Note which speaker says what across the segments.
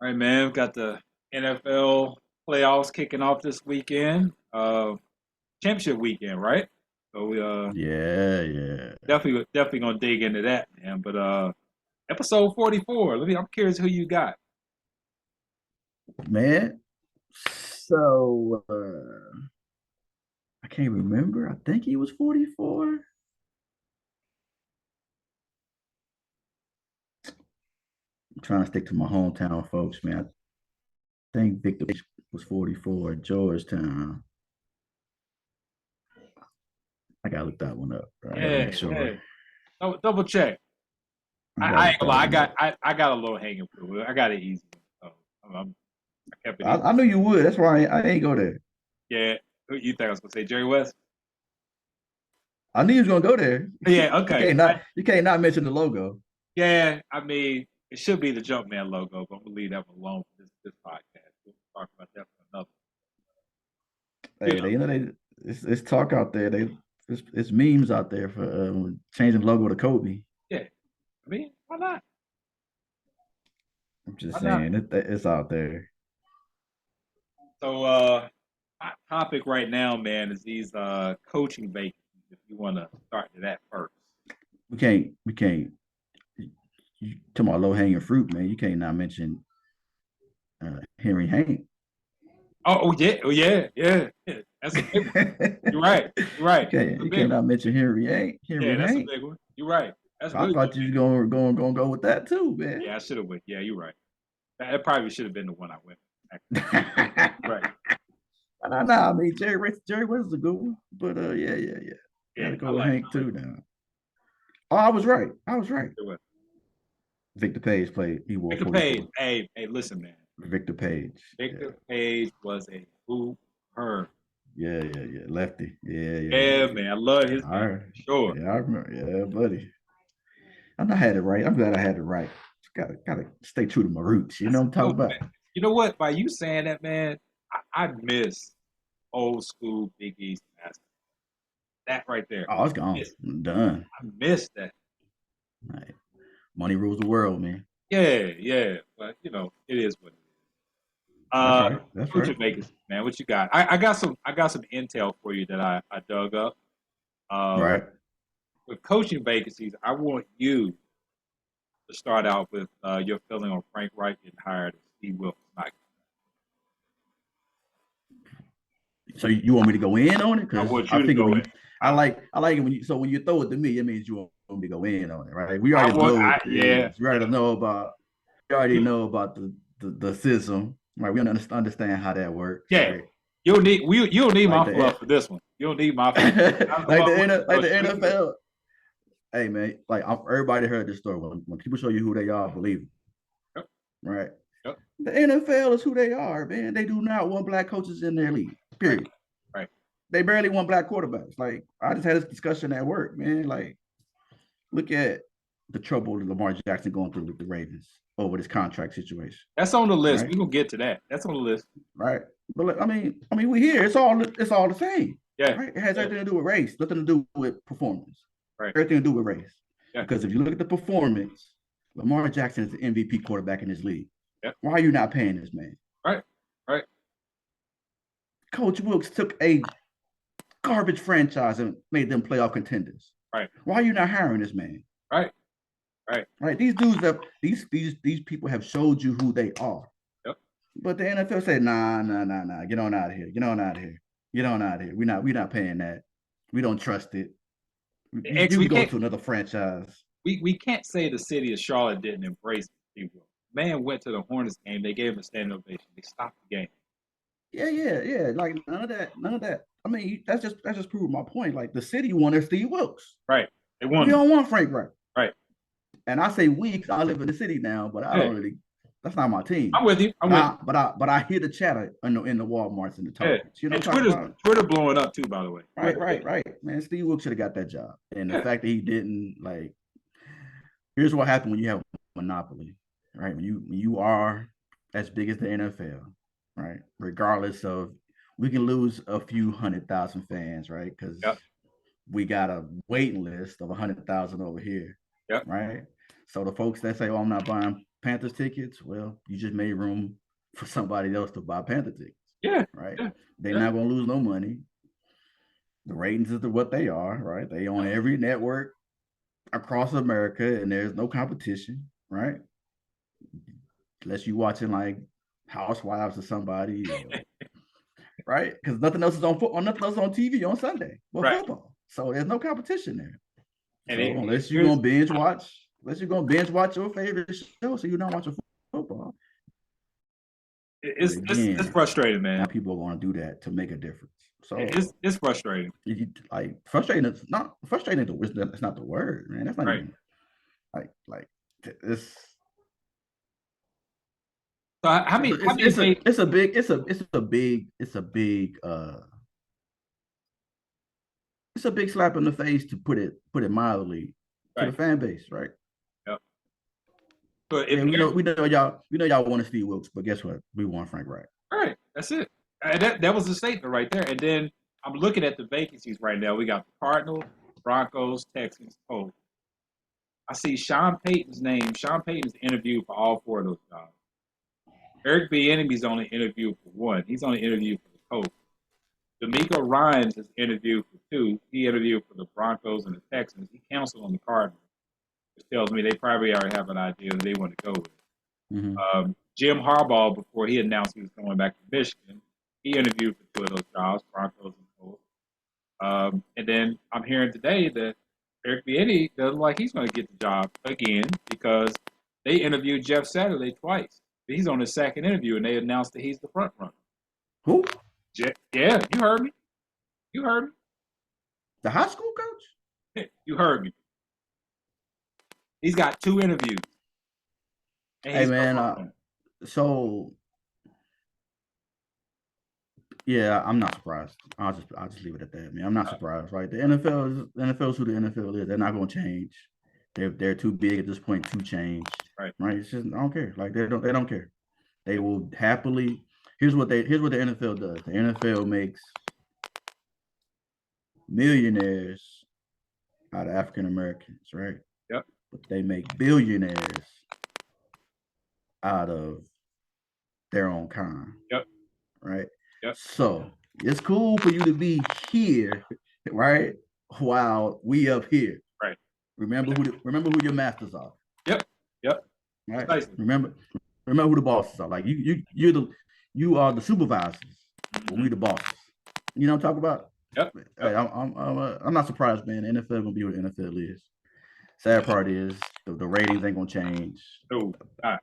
Speaker 1: All right, man. We've got the NFL playoffs kicking off this weekend. Championship weekend, right? So we
Speaker 2: Yeah.
Speaker 1: definitely gonna dig into that, man. But episode 44. I'm curious who you got.
Speaker 2: Man. So I can't remember. I think he was 44. I'm trying to stick to my hometown folks, man. I think Victor was 44 at Georgetown. I gotta look that one up. Right? I gotta
Speaker 1: Yeah,
Speaker 2: make sure.
Speaker 1: yeah. Double check.
Speaker 2: I gotta
Speaker 1: I
Speaker 2: look
Speaker 1: ain't gonna
Speaker 2: that
Speaker 1: lie.
Speaker 2: one up.
Speaker 1: I got a little hanging fruit. I got it easy. So I kept it
Speaker 2: I,
Speaker 1: easy.
Speaker 2: I knew you would. That's why I ain't go there.
Speaker 1: Yeah. Who you think I was gonna say? Jerry West?
Speaker 2: I knew you was gonna go there.
Speaker 1: Yeah.
Speaker 2: You
Speaker 1: Okay.
Speaker 2: can't not mention the logo.
Speaker 1: Yeah. I mean, it should be the Jumpman logo, but I'm gonna leave that one alone for this podcast. We'll talk about that for another. You
Speaker 2: Hey,
Speaker 1: know.
Speaker 2: it's talk out there. It's memes out there for changing the logo to Kobe.
Speaker 1: Yeah. I mean, why not?
Speaker 2: I'm just
Speaker 1: Why not?
Speaker 2: saying it's out there.
Speaker 1: So, hot topic right now, man, is these coaching vacancies. If you want to start to that first.
Speaker 2: We can't. You talking about low hanging fruit, man? You can't not mention Henry Hank.
Speaker 1: Oh yeah. That's a big one. You're right. You're right. That's a
Speaker 2: You
Speaker 1: big
Speaker 2: can't
Speaker 1: one.
Speaker 2: not mention Henry Hank.
Speaker 1: Yeah,
Speaker 2: Henry
Speaker 1: that's a
Speaker 2: Hank.
Speaker 1: big one. You're right. That's
Speaker 2: I
Speaker 1: really
Speaker 2: thought you was going to go with that too,
Speaker 1: yeah.
Speaker 2: man.
Speaker 1: I should have went. Yeah, you're right. That probably should have been the one I went with. Right.
Speaker 2: I mean Jerry West is a good one, but yeah.
Speaker 1: Yeah,
Speaker 2: Gotta
Speaker 1: I
Speaker 2: go with
Speaker 1: like.
Speaker 2: Hank too now. Oh, I was right.
Speaker 1: It.
Speaker 2: Victor Page played. He wore
Speaker 1: Victor Page.
Speaker 2: 44.
Speaker 1: Hey, listen, man.
Speaker 2: Victor Page.
Speaker 1: Victor Page was a hooper.
Speaker 2: Yeah. Lefty.
Speaker 1: Yeah, man. I love his
Speaker 2: All
Speaker 1: game.
Speaker 2: right.
Speaker 1: Sure.
Speaker 2: Yeah, I remember. Yeah, buddy. I had it right. I'm glad I had it right. Gotta stay true to my roots. You know what I'm talking
Speaker 1: Look,
Speaker 2: about?
Speaker 1: man, you know what? By you saying that, man, I miss old school Big East basketball. That right there.
Speaker 2: Oh, it's gone. I'm done.
Speaker 1: I miss that.
Speaker 2: Right. Money rules the world, man.
Speaker 1: Yeah. But it is what it is.
Speaker 2: That's
Speaker 1: Uh,
Speaker 2: right. That's
Speaker 1: Coach
Speaker 2: right.
Speaker 1: Vegas, man, what you got? I got some intel for you that I dug up. Um,
Speaker 2: Right.
Speaker 1: with coaching vacancies, I want you to start out with your feeling on Frank Reich getting hired as Steve Wilkes.
Speaker 2: So you want me to go in on it?
Speaker 1: I
Speaker 2: Because
Speaker 1: want
Speaker 2: I
Speaker 1: you to
Speaker 2: figure
Speaker 1: go
Speaker 2: when
Speaker 1: in.
Speaker 2: you I like it when you throw it to me, it means you want me to go in on it, right? We
Speaker 1: I
Speaker 2: already
Speaker 1: want,
Speaker 2: know what
Speaker 1: I,
Speaker 2: it
Speaker 1: yeah,
Speaker 2: is. We already know about the system, right? We understand how that works,
Speaker 1: yeah.
Speaker 2: right?
Speaker 1: You don't need
Speaker 2: Like
Speaker 1: my
Speaker 2: the
Speaker 1: fluff for this one. You don't need my fluff. I'm
Speaker 2: like
Speaker 1: about
Speaker 2: the
Speaker 1: to
Speaker 2: N-
Speaker 1: go
Speaker 2: like the
Speaker 1: straight to it.
Speaker 2: NFL. Hey man, everybody heard this story. When people show you who they are, believe them,
Speaker 1: Yep,
Speaker 2: right?
Speaker 1: yep,
Speaker 2: The NFL is who they are, man. They do not want black coaches in their league.
Speaker 1: right,
Speaker 2: Period.
Speaker 1: right.
Speaker 2: They barely want black quarterbacks. Like I just had this discussion at work, man. Like look at the trouble that Lamar Jackson going through with the Ravens over this contract situation,
Speaker 1: That's on the list.
Speaker 2: right?
Speaker 1: We're gonna get to that. That's on the list.
Speaker 2: Right. But I mean, we here. It's all the same,
Speaker 1: Yeah,
Speaker 2: right? It has
Speaker 1: yeah,
Speaker 2: everything to do with race, nothing to do with performance.
Speaker 1: right.
Speaker 2: Everything to do with race.
Speaker 1: Yeah,
Speaker 2: Because if you look at the performance, Lamar Jackson is the MVP quarterback in this league.
Speaker 1: yeah.
Speaker 2: Why are you not paying this man?
Speaker 1: Right, right,
Speaker 2: Coach Wilkes took a garbage franchise and made them playoff contenders.
Speaker 1: right,
Speaker 2: Why are you not hiring this man?
Speaker 1: right, right.
Speaker 2: Right? These dudes have these people have showed you who they are.
Speaker 1: Yep.
Speaker 2: But the NFL said, nah. Get on out of here. Get on out of here. Get on out of here. We're not paying that. We don't trust it.
Speaker 1: X,
Speaker 2: You can go to another franchise.
Speaker 1: we can't say the city of Charlotte didn't embrace people. Man went to the Hornets game. They gave him a standing ovation. They stopped the game.
Speaker 2: Yeah. Like none of that. I mean, that's just proving my point. Like the city wanted Steve Wilkes.
Speaker 1: Right. They
Speaker 2: We
Speaker 1: won.
Speaker 2: don't want Frank Reich.
Speaker 1: Right.
Speaker 2: And I say we because I live in the city now, but I don't
Speaker 1: Yeah.
Speaker 2: really. That's not my team.
Speaker 1: I'm with you. I'm with you.
Speaker 2: But I hear the chatter in the WalMarts and the
Speaker 1: Yeah.
Speaker 2: Targets. You know
Speaker 1: And
Speaker 2: what I'm talking about?
Speaker 1: Twitter blowing up too, by the way.
Speaker 2: Right. Man, Steve Wilkes should have got that job. And the
Speaker 1: Yeah.
Speaker 2: fact that he didn't, like, here's what happened when you have a monopoly, right? When you are as big as the NFL, right? Regardless of we can lose a few 100,000 fans, right? Because
Speaker 1: Yep.
Speaker 2: we got a waiting list of 100,000 over here,
Speaker 1: Yep.
Speaker 2: right? So the folks that say, "Oh, I'm not buying Panthers tickets, well, you just made room for somebody else to buy Panther tickets.
Speaker 1: Yeah.
Speaker 2: Right.
Speaker 1: Yeah.
Speaker 2: They're not going to lose no money. The ratings is what they are, right? They on every network across America, and there's no competition, right? Unless you watching like Housewives or somebody, right? Because nothing else is on football, nothing else on TV on Sunday. Well,
Speaker 1: Right.
Speaker 2: football, so there's no competition there.
Speaker 1: And
Speaker 2: So unless you're gonna binge watch your favorite show, so you're not watching football.
Speaker 1: It's frustrating, man.
Speaker 2: Now people are going to do that to make a difference. So
Speaker 1: it's frustrating.
Speaker 2: Like frustrating. It's not frustrating. It's not the word, man. That's not
Speaker 1: right.
Speaker 2: even like it's.
Speaker 1: So how many?
Speaker 2: It's a big. It's a big slap in the face, to put it mildly, to the fan base, right?
Speaker 1: Yep. But
Speaker 2: we know y'all want to Steve Wilkes, but guess what? We want Frank Reich.
Speaker 1: All right, that's it. That was the statement right there. And then I'm looking at the vacancies right now. We got the Cardinals, Broncos, Texans, Colts. I see Sean Payton's name. Sean Payton's interviewed for all 4 of those jobs. Eric Bieniemy's only interviewed for 1. He's only interviewed for the Colts. D'Amico Ryans has interviewed for 2. He interviewed for the Broncos and the Texans. He canceled on the Cardinals, which tells me they probably already have an idea that they want to go with.
Speaker 2: Mm-hmm.
Speaker 1: Jim Harbaugh, before he announced he was going back to Michigan, he interviewed for 2 of those jobs, Broncos and Colts. And then I'm hearing today that Eric Bieniemy doesn't like he's going to get the job again because they interviewed Jeff Saturday twice. He's on his 2nd interview, and they announced that he's the front runner.
Speaker 2: Who?
Speaker 1: Yeah, you heard me. You heard me.
Speaker 2: The high school coach?
Speaker 1: You heard me. He's got 2 interviews.
Speaker 2: Hey man, so yeah, I'm not surprised. I'll just leave it at that, man. I'm not surprised, right? The NFL is who the NFL is. They're not going to change. They're too big at this point to change, right? It's just, I don't care. Like they don't care. They will happily. Here's what the NFL does. The NFL makes millionaires out of African Americans, right?
Speaker 1: Yep.
Speaker 2: But they make billionaires out of their own kind.
Speaker 1: Yep.
Speaker 2: Right.
Speaker 1: Yep.
Speaker 2: So it's cool for you to be here, right? While we up here.
Speaker 1: Right.
Speaker 2: Remember who your masters are.
Speaker 1: Yep. Yep.
Speaker 2: Right. Precisely. Remember who the bosses are. Like you are the supervisors, but we the bosses. You know what I'm talking about?
Speaker 1: Yep.
Speaker 2: Hey, I'm not surprised, man. The NFL gonna be what the NFL is. Sad part is the ratings ain't gonna change.
Speaker 1: No, I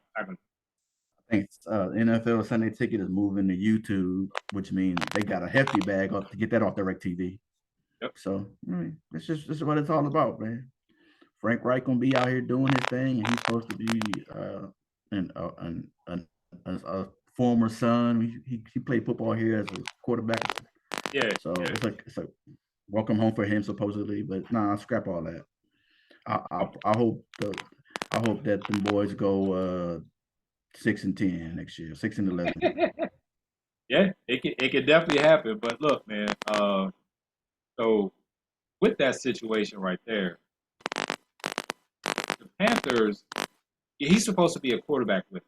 Speaker 2: think NFL Sunday Ticket is moving to YouTube, which means they got a hefty bag up to get that off DirecTV.
Speaker 1: Yep.
Speaker 2: So I mean, this is what it's all about, man. Frank Reich gonna be out here doing his thing, and he's supposed to be a former son. He played football here as a quarterback.
Speaker 1: Yeah.
Speaker 2: So it's like welcome home for him supposedly, but nah, scrap all that. I hope that them boys go 6-10 next year, 6-11.
Speaker 1: Yeah, it could definitely happen. But look, man. So with that situation right there, the Panthers, he's supposed to be a quarterback with him,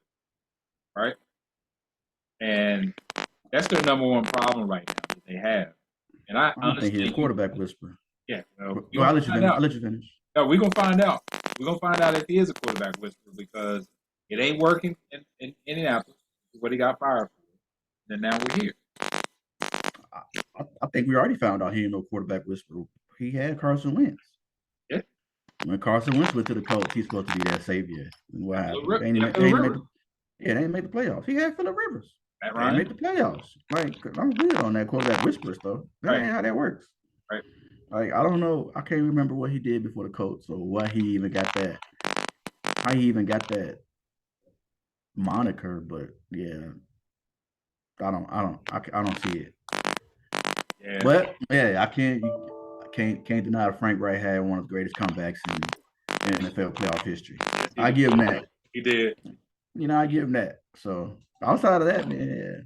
Speaker 1: right? And that's their number one problem right now that they have. And I
Speaker 2: don't think he's a quarterback whisperer.
Speaker 1: Yeah.
Speaker 2: Well, I'll let you finish.
Speaker 1: No, we're gonna find out. We're gonna find out if he is a quarterback whisperer because it ain't working in Indianapolis. What he got fired for. And now we're here.
Speaker 2: I think we already found out he ain't no quarterback whisperer. He had Carson Wentz.
Speaker 1: Yeah.
Speaker 2: When Carson Wentz went to the Colts, he's supposed to be their savior. And what happened? They ain't made the playoffs. He had Phillip Rivers. They ain't made the playoffs. Like, I'm weird on that quarterback whisperer stuff. That ain't how that works.
Speaker 1: Right.
Speaker 2: Like, I don't know. I can't remember what he did before the Colts or why he even got that. How he even got that moniker, but yeah, I don't see it.
Speaker 1: Yeah.
Speaker 2: But yeah, I can't deny that Frank Reich had one of the greatest comebacks in NFL playoff history. Yes, I give him that.
Speaker 1: He did.
Speaker 2: You know, I give him that. So outside of that, man,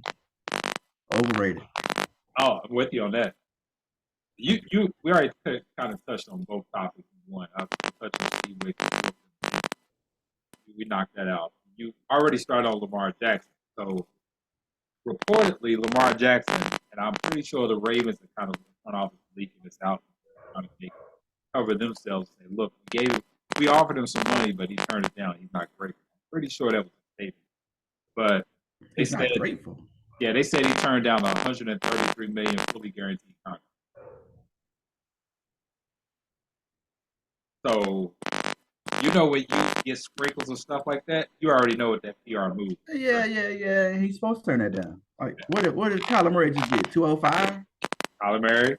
Speaker 2: overrated.
Speaker 1: Oh, I'm with you on that. We already kind of touched on both topics in one. I touched on Steve Wilkes. We knocked that out. you already started on Lamar Jackson. So reportedly, Lamar Jackson, and I'm pretty sure the Ravens are kind of front office leaking this out, trying to cover themselves. And say, look, we offered him some money, but he turned it down. He's not grateful. I'm pretty sure that was a statement. But
Speaker 2: he's not grateful.
Speaker 1: Yeah, they said he turned down a $133 million fully guaranteed contract. So, you know, when you get sprinkles and stuff like that, you already know what that PR move is.
Speaker 2: Yeah. He's supposed to turn that down. Like, what did Kyler Murray just get? 205?
Speaker 1: Kyler Murray.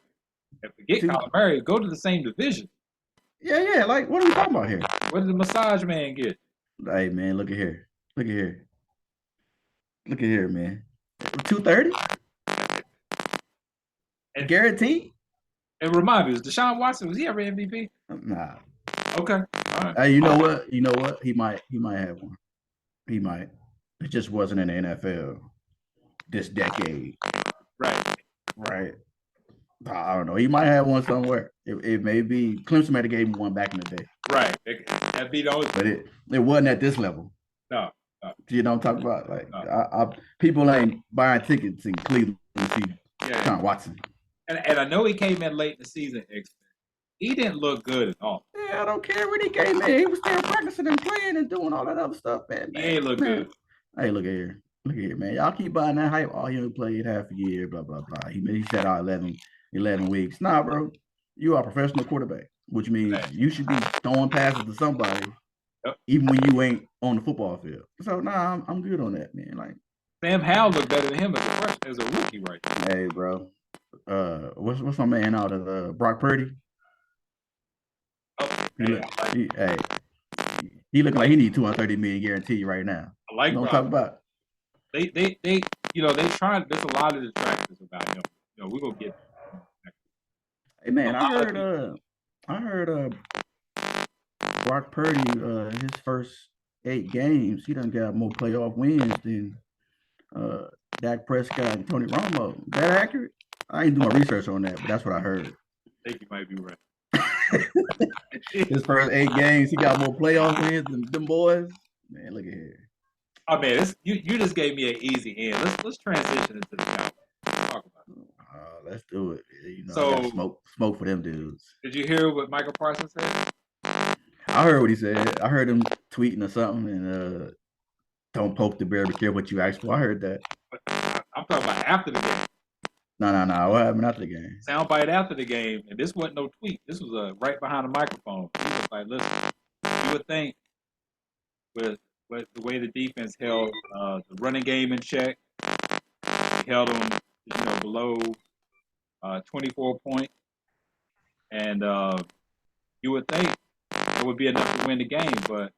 Speaker 1: And forget Kyler Murray, go to the same division.
Speaker 2: Yeah. Like, what are we talking about here?
Speaker 1: What did the massage man get?
Speaker 2: Hey, man, look at here, man. 230? Guaranteed?
Speaker 1: And remind me, was Deshaun Watson, was he ever MVP?
Speaker 2: Nah.
Speaker 1: Okay. All right.
Speaker 2: Hey, you know what? He might have one. He might. It just wasn't in the NFL this decade. Right. I don't know. He might have one somewhere. It may be Clemson might have gave him one back in the day.
Speaker 1: Right. That'd be the only.
Speaker 2: But it wasn't at this level.
Speaker 1: No.
Speaker 2: You know what I'm talking about? Like people ain't buying tickets in Cleveland to see Deshaun Watson.
Speaker 1: And I know he came in late in the season. He didn't look good at all.
Speaker 2: Yeah, I don't care when he came in. He was still practicing and playing and doing all that other stuff, man.
Speaker 1: He ain't look good.
Speaker 2: Hey, look here, man. Y'all keep buying that hype. Oh, he only played half a year, blah, blah, blah. He said 11 weeks. Nah, bro. You are a professional quarterback, which means you should be throwing passes to somebody, even when you ain't on the football field. So, nah, I'm good on that, man. Like
Speaker 1: Sam Howell looked better than him as a rookie right now.
Speaker 2: Hey, bro. What's my man out of Brock Purdy? He looking like he need $230 million guarantee right now.
Speaker 1: I like
Speaker 2: what I'm talking about.
Speaker 1: They trying. There's a lot of distractions about him. We're gonna get.
Speaker 2: Hey man, I heard Brock Purdy his first 8 games he done got more playoff wins than Dak Prescott and Tony Romo. Is that accurate? I ain't doing my research on that, but that's what I heard.
Speaker 1: I think you might be right.
Speaker 2: His first 8 games, he got more playoff wins than them boys. Man, look at here.
Speaker 1: Oh man, you just gave me an easy end. Let's transition into the Cowboys. Talk about it.
Speaker 2: Let's do it. So, I got smoke for them dudes.
Speaker 1: Did you hear what Michael Parsons said?
Speaker 2: I heard what he said. I heard him tweeting or something, and don't poke the bear, be careful what you ask for. I heard that.
Speaker 1: I'm talking about after the game.
Speaker 2: No. What happened after the game?
Speaker 1: Soundbite after the game, and this wasn't no tweet. This was right behind the microphone. He was like, "Listen, you would think with the way the defense held the running game in check, held them, below 24 points, and you would think it would be enough to win the game. But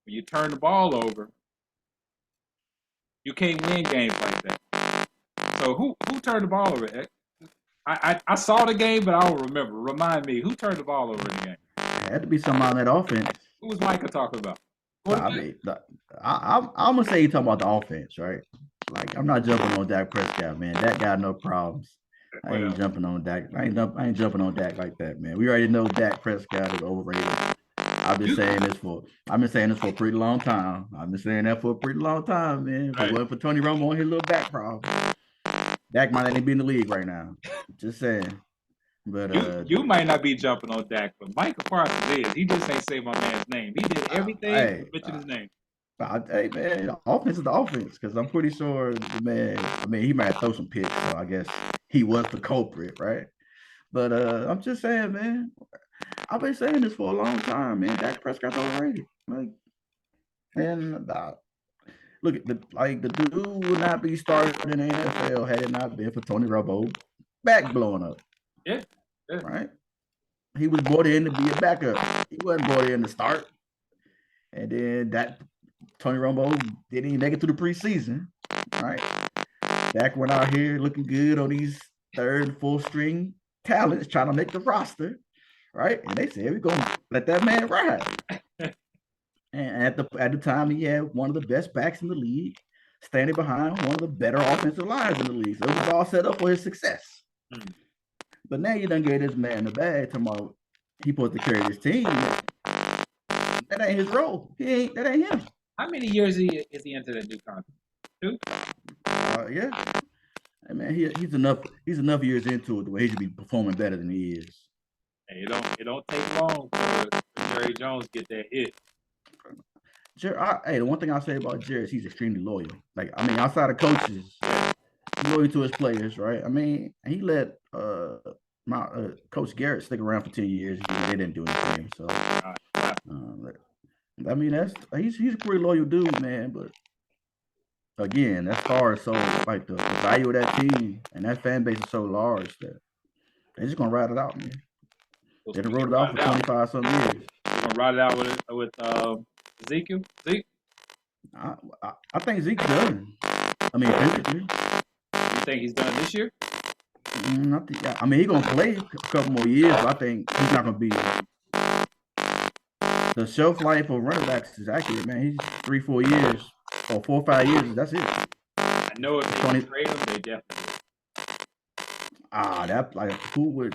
Speaker 1: when you turn the ball over, you can't win games like that." So who turned the ball over? I saw the game, but I don't remember. Remind me, who turned the ball over in the game?
Speaker 2: It had to be somebody on that offense.
Speaker 1: Who was Micah talking about?
Speaker 2: I'm gonna say he's talking about the offense, right? Like I'm not jumping on Dak Prescott, man. That got no problems. I ain't jumping on Dak. I ain't jumping on Dak like that, man. We already know Dak Prescott is overrated. I've been saying this for a pretty long time. I've been saying that for a pretty long time, man. If it wasn't for Tony Romo and his little back problem, Dak might not be in the league right now. Just saying. But
Speaker 1: you might not be jumping on Dak, but Michael Parsons is. He just ain't say my man's name. He did everything to mention his name.
Speaker 2: Hey man, the offense is the offense, because I'm pretty sure the man. I mean, he might throw some picks, so I guess he was the culprit, right? But I'm just saying, man. I've been saying this for a long time, man. Dak Prescott's overrated. Like, and look at the dude would not be started in the NFL had it not been for Tony Romo back blowing up.
Speaker 1: Yeah.
Speaker 2: Right. He was brought in to be a backup. He wasn't brought in to start. And then that Tony Romo didn't even make it through the preseason. Right. Dak went out here looking good on these 3rd, 4th string talents trying to make the roster. Right. And they said, we're gonna let that man ride. And at the time, he had one of the best backs in the league, standing behind one of the better offensive lines in the league. So it was all set up for his success. But now you done gave this man the bag, talking about he supposed to carry this team. That ain't his role. That ain't him.
Speaker 1: How many years is he into that new contract? 2?
Speaker 2: Yeah. Hey, man, he's enough years into it the way he should be performing better than he is.
Speaker 1: Hey, it don't take long for Jerry Jones get that hit.
Speaker 2: Hey, the one thing I'll say about Jerry is he's extremely loyal. Like, I mean, outside of coaches, he's loyal to his players, right? I mean, he let my Coach Garrett stick around for 10 years. They didn't do anything for him. So, I mean, he's a pretty loyal dude, man. But again, that star is so like the value of that team and that fan base is so large that they're just gonna ride it out, man. They done wrote it off for 25 some years.
Speaker 1: They're gonna ride it out with Ezekiel. Zeke.
Speaker 2: I think Zeke's done. I mean, physically.
Speaker 1: You think he's done this year?
Speaker 2: I mean, he's gonna play a couple more years, but I think he's not gonna be. The shelf life of running backs is accurate, man. He's 3-4 years or 4 or 5 years. That's it.
Speaker 1: I know if they trade him, they definitely would.
Speaker 2: That like who would?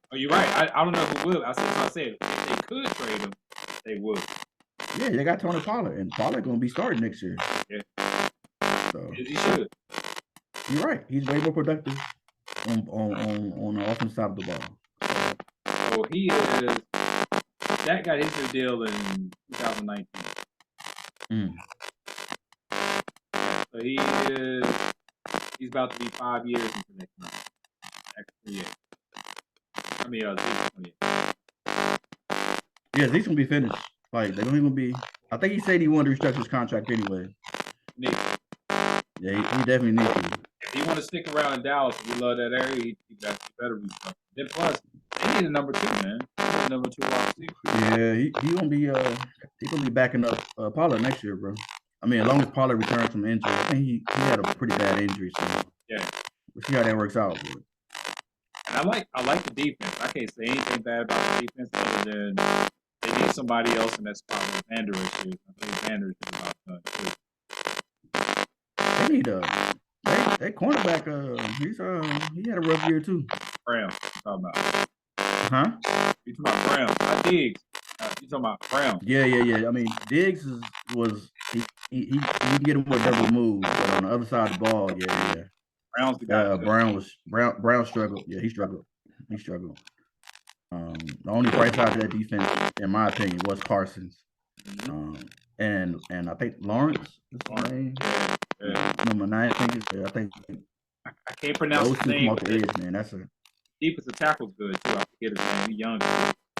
Speaker 1: Oh, you're right. I don't know who would. I said if they could trade him, they would.
Speaker 2: Yeah, they got Tony Pollard, and Pollard gonna be starting next year.
Speaker 1: Yeah.
Speaker 2: So
Speaker 1: he should.
Speaker 2: You're right. He's way more productive on the offensive side of the ball.
Speaker 1: So he is. That got his new deal in 2019. So he's about to be 5 years into next month. Next 3 years. I mean, Zeke's 28.
Speaker 2: Yeah, Zeke's gonna be finished. Like they're gonna be. I think he said he wanted to restructure his contract anyway. Yeah, he definitely needs to.
Speaker 1: If he want to stick around in Dallas, we love that area. He better restructure. Then plus, they need a number 2, man. Number 2 wide receiver.
Speaker 2: Yeah, he gonna be backing up Pollard next year, bro. I mean, as long as Pollard returns from injury, I think he had a pretty bad injury, so
Speaker 1: yeah.
Speaker 2: We'll see how that works out. Bro.
Speaker 1: And I like the defense. I can't say anything bad about the defense other than they need somebody else in that spot where Vander is. I think Vander is about done too.
Speaker 2: They need that cornerback. He had a rough year too.
Speaker 1: Brown, you talking about?
Speaker 2: Huh?
Speaker 1: You talking about Brown? Not Diggs. You talking about Brown?
Speaker 2: Yeah. I mean, Diggs was he can get him with double move, but on the other side of the ball, yeah.
Speaker 1: Brown's the guy.
Speaker 2: Brown struggled. Yeah, he struggled. The only bright side of that defense, in my opinion, was Parsons. And I think Lawrence is his name. Yeah. Number 9, I think.
Speaker 1: I can't pronounce his name.
Speaker 2: Those 2 come off the edge, man. That's a
Speaker 1: defensive tackle's good too. I forget his name. He's young.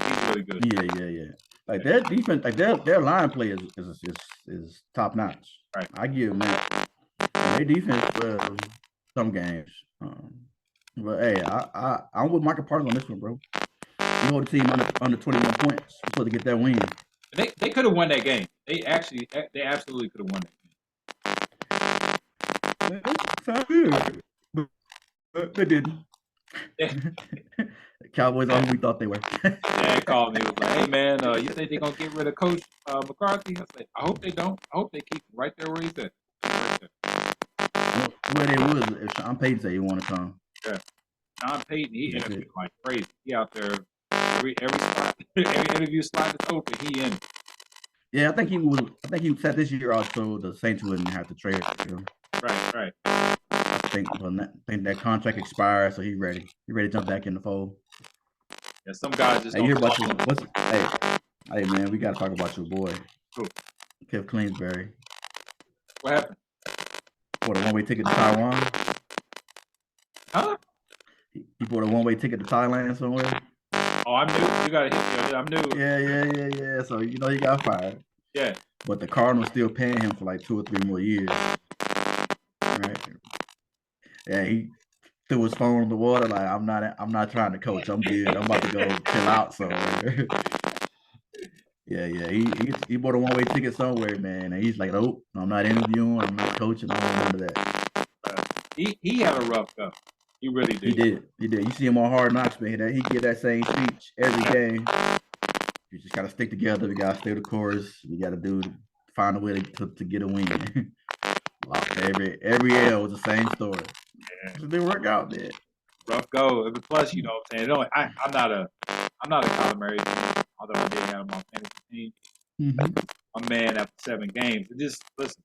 Speaker 1: He's really good.
Speaker 2: Yeah. Like their defense, like their line play is top notch.
Speaker 1: Right.
Speaker 2: I give them that. Their defense some games. But hey, I'm with Michael Parsons on this one, bro. You hold the team under 21 points. You're supposed to get that win.
Speaker 1: They could have won that game. They absolutely could have won that game.
Speaker 2: Sounds good. But they didn't. Cowboys are who we thought they were.
Speaker 1: Dad called me. He was like, "Hey man, you think they're gonna get rid of Coach McCarthy?" I said, "I hope they don't. I hope they keep him right there where he's at."
Speaker 2: Where they would if Sean Payton said he want to come.
Speaker 1: Yeah, Sean Payton, he interviewed like crazy. He out there every spot, every interview slot that's open, he in.
Speaker 2: Yeah, I think he set this year out so the Saints wouldn't have to trade him.
Speaker 1: Right.
Speaker 2: I think that contract expires, so he's ready. He's ready to jump back in the fold.
Speaker 1: Yeah, some guys just.
Speaker 2: Hey, you hear about you? Hey, man, we gotta talk about your boy, Kev Kingsbury.
Speaker 1: What happened?
Speaker 2: Bought a one-way ticket to Taiwan.
Speaker 1: Huh?
Speaker 2: He bought a one-way ticket to Thailand somewhere.
Speaker 1: Oh, I'm new. You gotta hit me. I'm new.
Speaker 2: Yeah. So he got fired.
Speaker 1: Yeah.
Speaker 2: But the Cardinals still paying him for like 2 or 3 more years. Right. Yeah, he threw his phone in the water like I'm not trying to coach. I'm good. I'm about to go chill out somewhere. Yeah. He bought a one-way ticket somewhere, man. And he's like, nope, I'm not interviewing. I'm not coaching. I don't remember that.
Speaker 1: He had a rough go. He really did.
Speaker 2: He did. You see him on Hard Knocks, man. He get that same speech every game. You just gotta stick together. We gotta stay the course. We gotta find a way to get a win. Every L was the same story.
Speaker 1: Yeah.
Speaker 2: It didn't work out, man.
Speaker 1: Rough go. Plus, you know what I'm saying. I'm not a Kyler Murray fan, although I did have him on fantasy team. a man after 7 games. And just listen,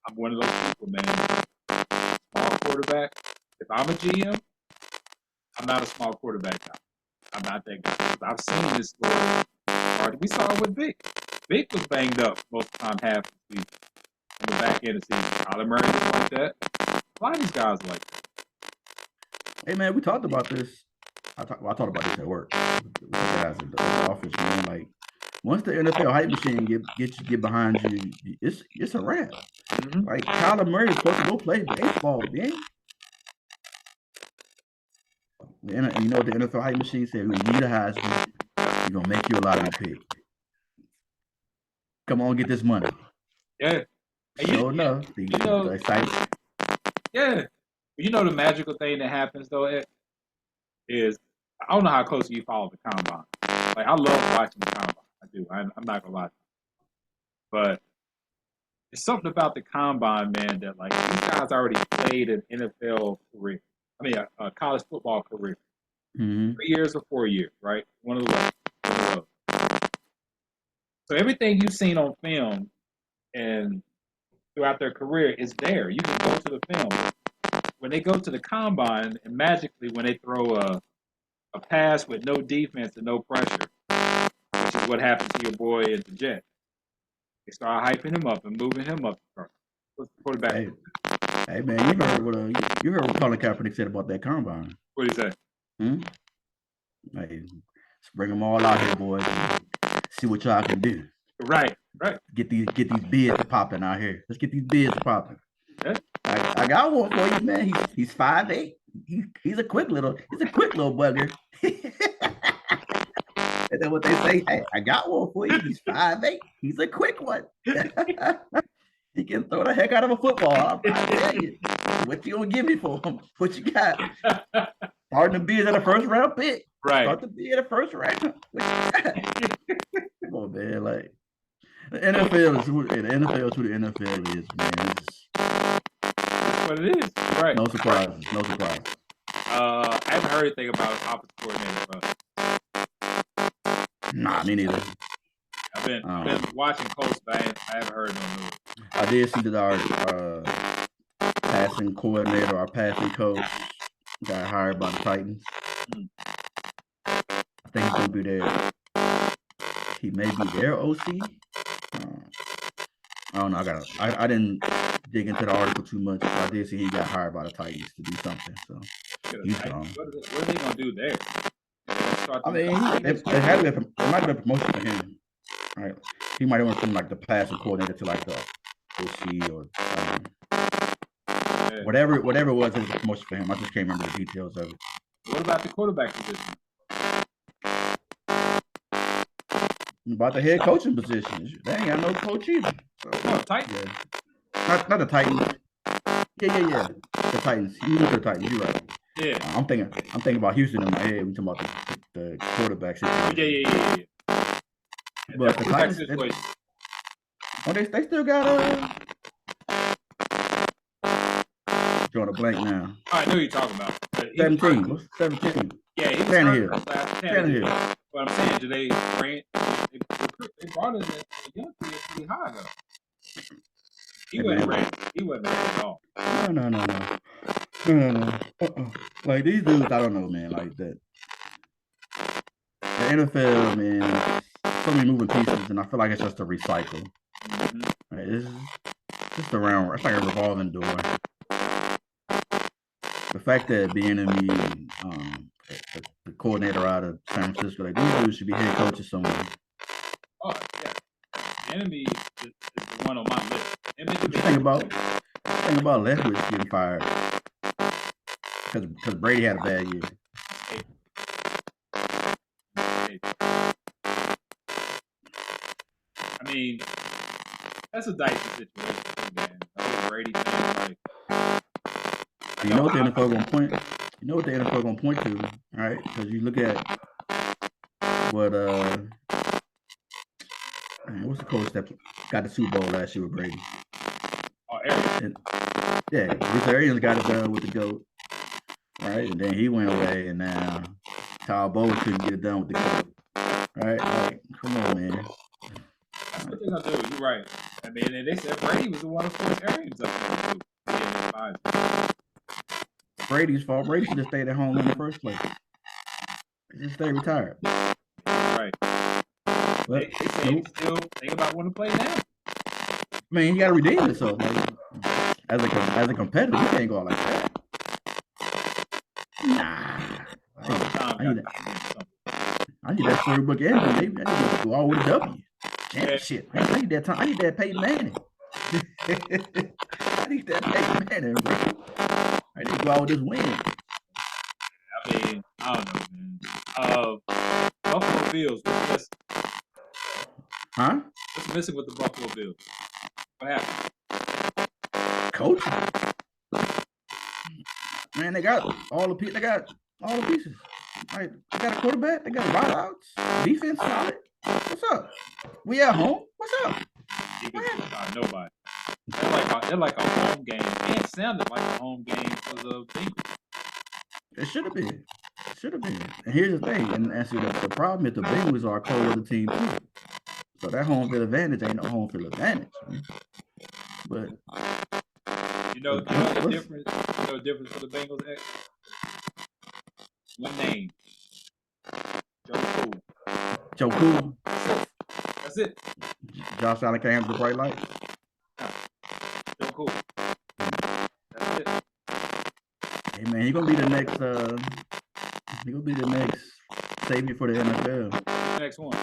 Speaker 1: I'm one of those people, man. Small quarterback. If I'm a GM, I'm not a small quarterback guy. I'm not that guy. I've seen this story. We saw it with Vic. Vic was banged up most of the time, half the season. On the back end of the season. Kyler Murray was like that. A lot of these guys are like that.
Speaker 2: Hey, man, we talked about this. I talked about this at work with the guys in the office, man. Like, once the NFL hype machine get behind you, it's a wrap. Like, Kyler Murray is supposed to go play baseball, man. And you know what the NFL hype machine said? When you need a Heisman, you're going to make you a lottery pick. Come on, get this money.
Speaker 1: Yeah.
Speaker 2: Sure enough. They're excited.
Speaker 1: Yeah. You know the magical thing that happens, though, is I don't know how closely you follow the combine. Like, I love watching the combine. I do. I'm not going to lie. But it's something about the combine, man, that, like, these guys already played an NFL career. I mean, a college football career. 3 years or 4 years, right? One of the ways. So everything you've seen on film and throughout their career is there. You can go to the film. When they go to the combine, and magically when they throw a pass with no defense and no pressure, which is what happens to your boy at the Jets, they start hyping him up and moving him up front. Quarterback.
Speaker 2: Hey man, you heard what Colin Kaepernick said about that combine?
Speaker 1: What did he say?
Speaker 2: Hey, let's bring them all out here, boys, and see what y'all can do.
Speaker 1: Right.
Speaker 2: Get these bids popping out here. Let's get these bids popping.
Speaker 1: Yeah.
Speaker 2: I got one for you, man. He's 5'8". He's a quick little bugger. And then what they say, hey, I got one for you. He's 5'8". He's a quick one. He can throw the heck out of a football. I tell you. What you gonna give me for him? What you got? Starting to bid at a first round pick.
Speaker 1: Right.
Speaker 2: Start to bid at a first round. What you got? Come on, man. Like, the NFL is who the NFL is, man.
Speaker 1: That's what it is. Right.
Speaker 2: No surprises.
Speaker 1: I haven't heard anything about offensive coordinator.
Speaker 2: Nah, me neither.
Speaker 1: I've been watching close, but I haven't heard no news.
Speaker 2: I did see that our passing coordinator, our passing coach, got hired by the Titans. I think he's gonna be there. He may be their OC. I don't know. I didn't dig into the article too much. I did see he got hired by the Titans to do something. So he's gone.
Speaker 1: What are they gonna do there?
Speaker 2: I mean, it might have been promotion for him. Right? He might have went from like the passing coordinator to like the OC or whatever it was. It was a promotion for him. I just can't remember the details of it.
Speaker 1: What about the quarterback position?
Speaker 2: About the head coaching position. They ain't got no coach either. So,
Speaker 1: Titans.
Speaker 2: Yeah. Not the Titans. Yeah. The Titans. You look at the Titans. You're right.
Speaker 1: Yeah.
Speaker 2: I'm thinking about Houston in my head. We're talking about the quarterback situation.
Speaker 1: Yeah.
Speaker 2: But the Titans, they still got drawing a blank now.
Speaker 1: I know who you're talking about.
Speaker 2: 17.
Speaker 1: Yeah, he was
Speaker 2: Pannell.
Speaker 1: But I'm saying, do they brought us a young kid pretty high though. He wasn't ready at all.
Speaker 2: No. Like these dudes, I don't know, man. Like that. The NFL, man, so many moving pieces, and I feel like it's just a recycle. Right, it's just around. It's like a revolving door. The fact that Bieniemy, the coordinator out of San Francisco, like these dudes should be head coaches somewhere.
Speaker 1: Oh yeah, Bieniemy is the one on my list.
Speaker 2: What you think about Leftwich getting fired because Brady had a bad year?
Speaker 1: I mean, that's a dicey situation, man. The whole Brady thing, like.
Speaker 2: You know what the NFL gonna point? You know what the NFL gonna point to, right? Because you look at what what's the coach that got the Super Bowl last year with Brady?
Speaker 1: Oh, Eric.
Speaker 2: Yeah, Bruce Arians got it done with the GOAT, right? And then he went away, and now Todd Bowles couldn't get it done with the GOAT, right? Like, come on, man.
Speaker 1: gonna do? You're right. I mean, and they said Brady was the one who forced Arians up there too. Yeah,
Speaker 2: Brady's fault. Brady should have stayed at home in the first place. Just stay retired.
Speaker 1: right. But they say he's still thinking about wanting to play now.
Speaker 2: Man, you gotta redeem yourself. Like, as a competitor, you can't go out like that. Nah. I need that storybook ending, baby. I need to go out with a W. Championship. I need that time. I need that Peyton Manning. I need that Peyton Manning, bro. I need to go out with this win.
Speaker 1: I mean, I don't know, man. Buffalo Bills, what's missing?
Speaker 2: Huh?
Speaker 1: What's missing with the Buffalo Bills? What happened?
Speaker 2: Coaching. Man, they got all the pieces. Right, they got a quarterback. They got wideouts. Defense solid. What's up? We at home. What's up?
Speaker 1: Nobody. They're like a home game. It sounded like a home game for the Bengals.
Speaker 2: It should have been. And here's the thing. And see, the problem is the Bengals are a cold weather team too. So that home field advantage ain't no home field advantage. Man. But
Speaker 1: you know the difference. You know the difference for the Bengals. One name. Joe Cool. That's it.
Speaker 2: Josh Allen can't have the bright light.
Speaker 1: No. Joe Cool. That's it.
Speaker 2: Hey man, he's gonna be the next. He's gonna be the next Xavier for the NFL.
Speaker 1: The next one.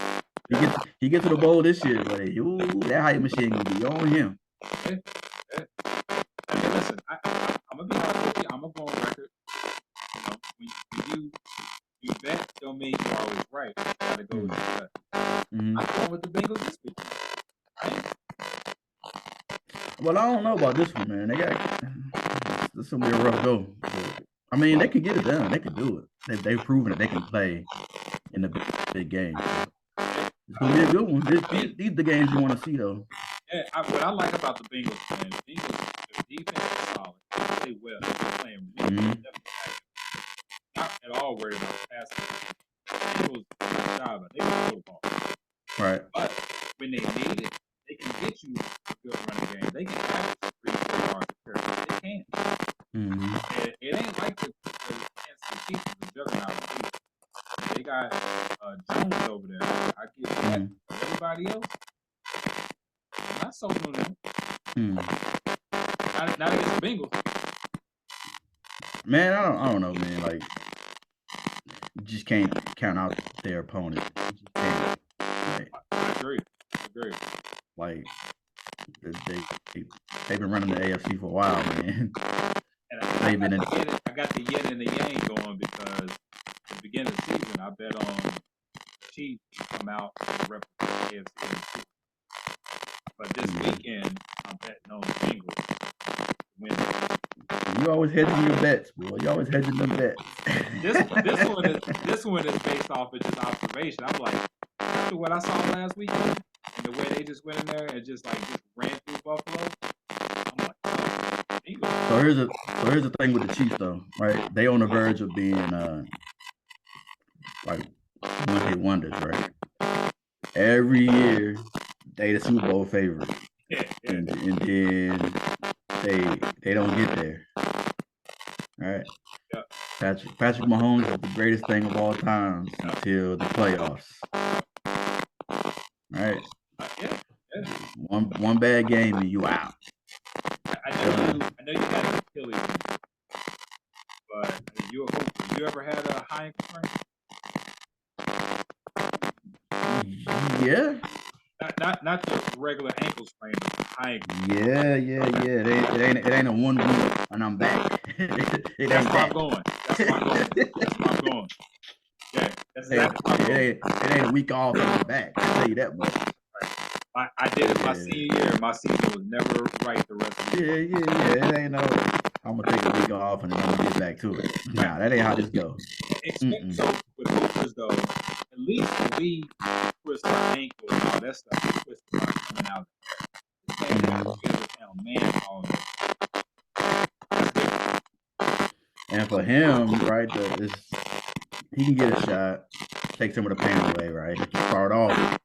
Speaker 2: He gets to the bowl this year, but that hype machine gonna be on him.
Speaker 1: Yeah. I mean, listen, I'm gonna be honest with you. I'm gonna go on record. You know, when you bet, don't mean you're always right. You gotta go with your gut. I'm going with the Bengals this week. Right?
Speaker 2: Well, I don't know about this one, man. This is gonna be a rough go. But, I mean, they can get it done. They can do it. They've proven that they can play in the big game. It's gonna be a good one. These the games you want to see, though.
Speaker 1: Yeah, what I like about the Bengals, man, the defense is solid. They play well. They're playing really not at all worried about passing. Bengals job, they can throw the ball.
Speaker 2: Right.
Speaker 1: But when they need it, they can get you a good running game. They can average 3-4 yards per carry. They can. It ain't like the Kansas City Chiefs, the juggernaut. They got Jones over there. I give that. Everybody else, I'm not sold on them. Not against the Bengals.
Speaker 2: Man, I don't know, man. Like, you just can't count out their opponent. I
Speaker 1: agree.
Speaker 2: Like, they've been running the AFC for a while, man.
Speaker 1: And I got the yin and the yang going because at the beginning of the season, I bet on Chiefs to come out and represent the AFC. But this weekend, I'm betting on the Bengals to win.
Speaker 2: You always hedging your bets, boy. You always hedging them bets.
Speaker 1: This one is based off of just observation. I'm like, after what I saw last weekend and the way they just went in there and just ran through Buffalo, I'm like, oh, Bengals.
Speaker 2: So here's the thing with the Chiefs, though, right? They on the verge of being like one-hit wonders, right? Every year they the Super Bowl favorite, and then they don't get there. All right.
Speaker 1: Yeah.
Speaker 2: Patrick Mahomes is the greatest thing of all time until the playoffs. All right. One bad game and you out.
Speaker 1: I know you got an Achilles, but you a hooper. You ever had a high ankle sprain?
Speaker 2: Yeah.
Speaker 1: Not just regular ankle sprain, but high ankle.
Speaker 2: Yeah. It ain't a 1 week and I'm back.
Speaker 1: That's where I'm going. Yeah, that's exactly where I'm going.
Speaker 2: It ain't a week off and I'm back. I'll tell you that much.
Speaker 1: I did it my senior year. My season was never right the rest of the year.
Speaker 2: Yeah. It ain't no, I'm going to take a week off and then I'm going to get back to it. Nah, that ain't how this goes.
Speaker 1: So with hoopers, though, at least we twist our ankle and all that stuff. We twist our coming out.
Speaker 2: And for him, right, he can get a shot, take some of the pain away, right? He can start off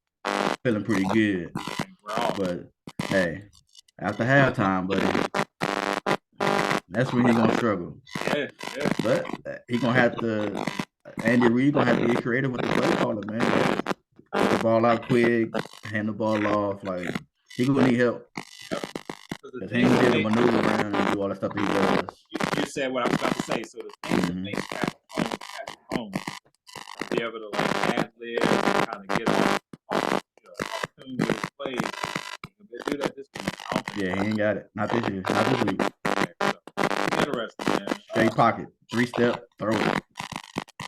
Speaker 2: feeling pretty good.
Speaker 1: all.
Speaker 2: But hey, after halftime, buddy, that's when he's gonna struggle.
Speaker 1: Yeah.
Speaker 2: But he gonna have to. Andy Reid gonna have to get creative with the play caller, man. Get the ball out quick, hand the ball off. Like he gonna need help. Because he ain't gonna be able to maneuver around and do all the stuff that he does.
Speaker 1: You said what I was about to say. So the thing that makes Patrick Mahomes be able to like ad lib and kind of get off tune with his plays. If they do that this week, I don't think
Speaker 2: Yeah, he ain't got it. Not this year. Not this week.
Speaker 1: so, interesting, man.
Speaker 2: Straight pocket. 3-step, throw it.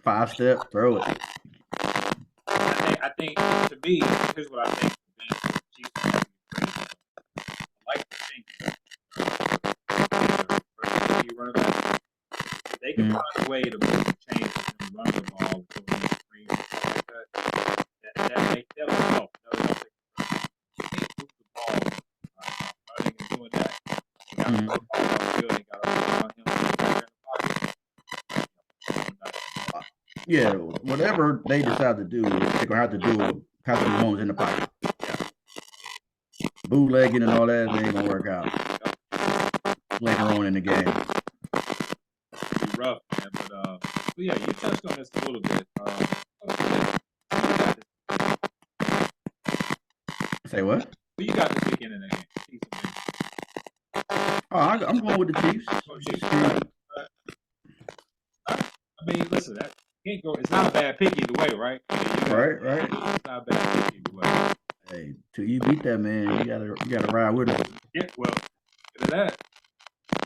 Speaker 2: 5-step, throw it.
Speaker 1: I think to me, here's what I think. The Chiefs have to be crazy. I like to think running back. They can find a way to move the chains and run the ball with the screen and stuff like that. That makes them help. They can't move the ball. Running and doing that. They got to put the ball on the field. They got to run on him.
Speaker 2: Yeah, whatever they decide to do, they're gonna have to do with Patrick Mahomes in the pocket. Bootlegging and all that, they ain't gonna work out later on in the game.
Speaker 1: Be rough, man. But yeah, you touched on this a little bit.
Speaker 2: Say what?
Speaker 1: Who you got this weekend in that game?
Speaker 2: Oh, I'm going with the Chiefs.
Speaker 1: I mean, listen, that can't go. It's not a bad pick either way, right?
Speaker 2: Right.
Speaker 1: It's not a bad pick either way.
Speaker 2: Hey, till you beat that man, you gotta ride with him.
Speaker 1: Yeah, well, look at that.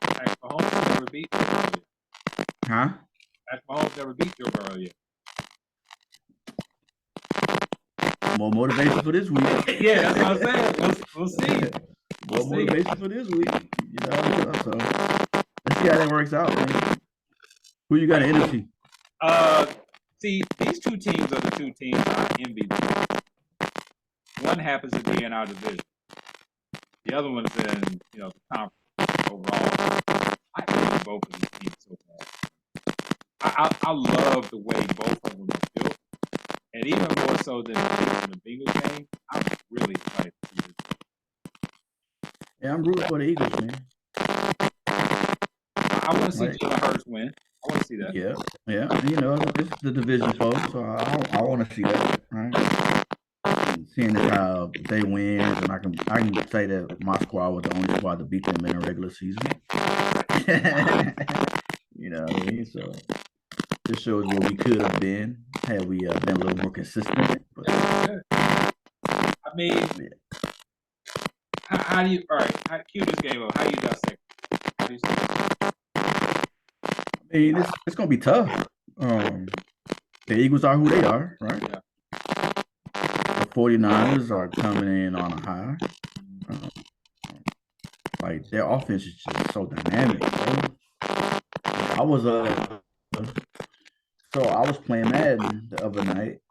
Speaker 1: Patrick Mahomes never beat Joe Burrow yet.
Speaker 2: Huh?
Speaker 1: Patrick Mahomes never beat Joe Burrow yet.
Speaker 2: More motivation for this week.
Speaker 1: Yeah, that's what I'm saying. We'll see.
Speaker 2: More motivation for this week. You know, so let's see how that works out, man. Who you got in NFC?
Speaker 1: See, these two teams are the two teams I envy. One happens to be in our division. The other one's in, the conference overall. I envy both of these teams so bad. I love the way both of them are built. And even more so than the Bengals game, I'm really excited to see this.
Speaker 2: Yeah, I'm rooting for the Eagles, man.
Speaker 1: I want to see Jalen Hurts win. I want to see that.
Speaker 2: Yeah. It's the division foe, so I want to see that, right? And seeing as how they win, and I can say that my squad was the only squad to beat them in a regular season. You know what I mean? So this shows what we could have been had we been a little more consistent. But,
Speaker 1: I mean, how do you? All right, cue this game up. How do you dissect?
Speaker 2: I mean, it's gonna be tough. The Eagles are who they are, right?
Speaker 1: Yeah.
Speaker 2: The 49ers are coming in on a high. Like their offense is just so dynamic, bro. I was playing Madden the other night,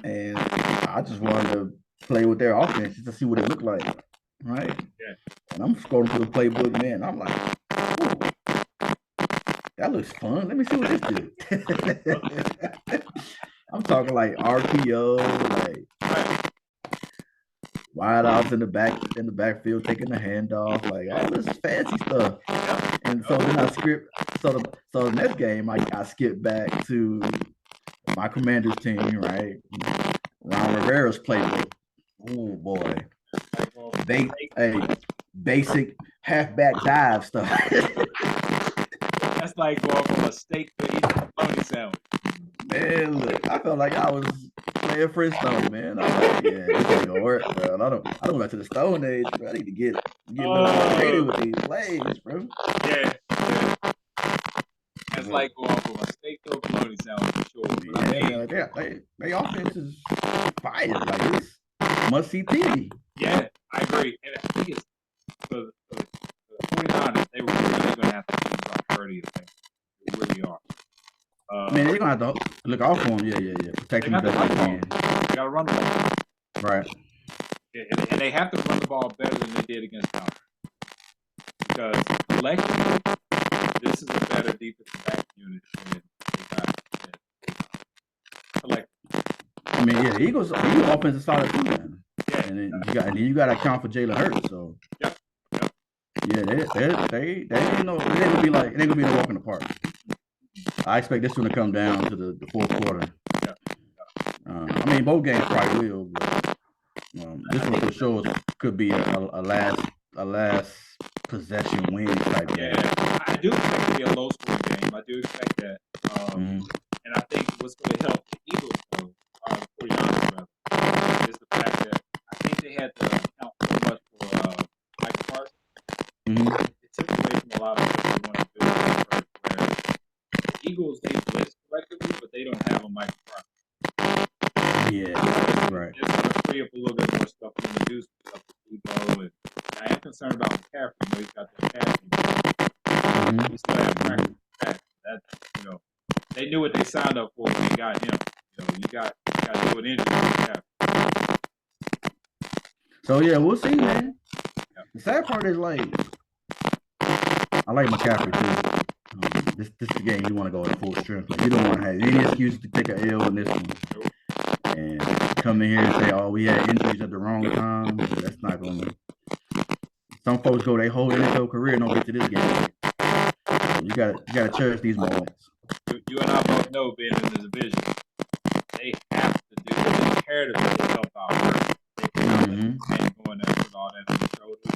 Speaker 2: and I just wanted to play with their offense just to see what it looked like, right?
Speaker 1: Yeah.
Speaker 2: And I'm scrolling through the playbook, man. I'm like, ooh, that looks fun. Let me see what this do. I'm talking like RPO, like wide outs in the backfield, taking the handoff, like all this fancy stuff. And so then so the next game I skipped back to my Commanders team, right? Ron Rivera's playbook. Oh boy. Basic halfback dive stuff.
Speaker 1: That's like going from a steak to eating a bologna sandwich.
Speaker 2: Man, look, I felt like I was playing Flintstone, man. I was like, yeah, this ain't gonna work, bro. I don't go back to the Stone Age, bro. I need to get a little more creative with these plays, bro.
Speaker 1: Yeah. That's like going from a steak to a bologna sandwich for sure.
Speaker 2: Yeah, they offense is fire. Like it's must see TV.
Speaker 1: Yeah, I agree. And I think it's the 49ers, they were really going to have to do about 30 of them. They really are.
Speaker 2: Man, they're going to have to look out for them. Yeah. Protect them best they can.
Speaker 1: They got to run the ball.
Speaker 2: Right.
Speaker 1: And they have to run the ball better than they did against Dallas. Because collectively, this is a better defensive back unit than they got. Collectively.
Speaker 2: I mean, yeah, Eagles offense is solid too, man.
Speaker 1: Yeah,
Speaker 2: then you got to account for Jalen Hurts. So
Speaker 1: Yep.
Speaker 2: yeah, they ain't no, it ain't gonna be like, it ain't gonna be no walk in the park. I expect this one to come down to the fourth quarter. I mean, both games probably will, but this one for sure could be a last possession win type game.
Speaker 1: Yeah, I do expect it to be a low scoring game. I do expect that. And I think what's going to help the Eagles, though, the 49ers, rather, is the fact that I think they had to account so much for Mike Parsons. It took away from a lot of what they wanted to do first, where the Eagles, they blitz collectively, but they don't have a Mike Parsons.
Speaker 2: Yeah, right.
Speaker 1: It's going to free up a little bit more stuff for them to do stuff with Debo. And I am concerned about McCaffrey. He's got that passing. He still has practice. That, they knew what they signed up for when they got him. You got to do an injury.
Speaker 2: So yeah, we'll see, man. The sad part is, like, I like McCaffrey too. This is the game you want to go at full strength. Like, you don't want to have any excuse to take an L in this one. And come in here and say, "Oh, we had injuries at the wrong time." That's not going to. Some folks go their whole NFL career and don't get to this game. So you gotta cherish these moments.
Speaker 1: You and I both know, being in the division, they have to do it imperatively to help out. They can't go in there and put all that on his shoulders.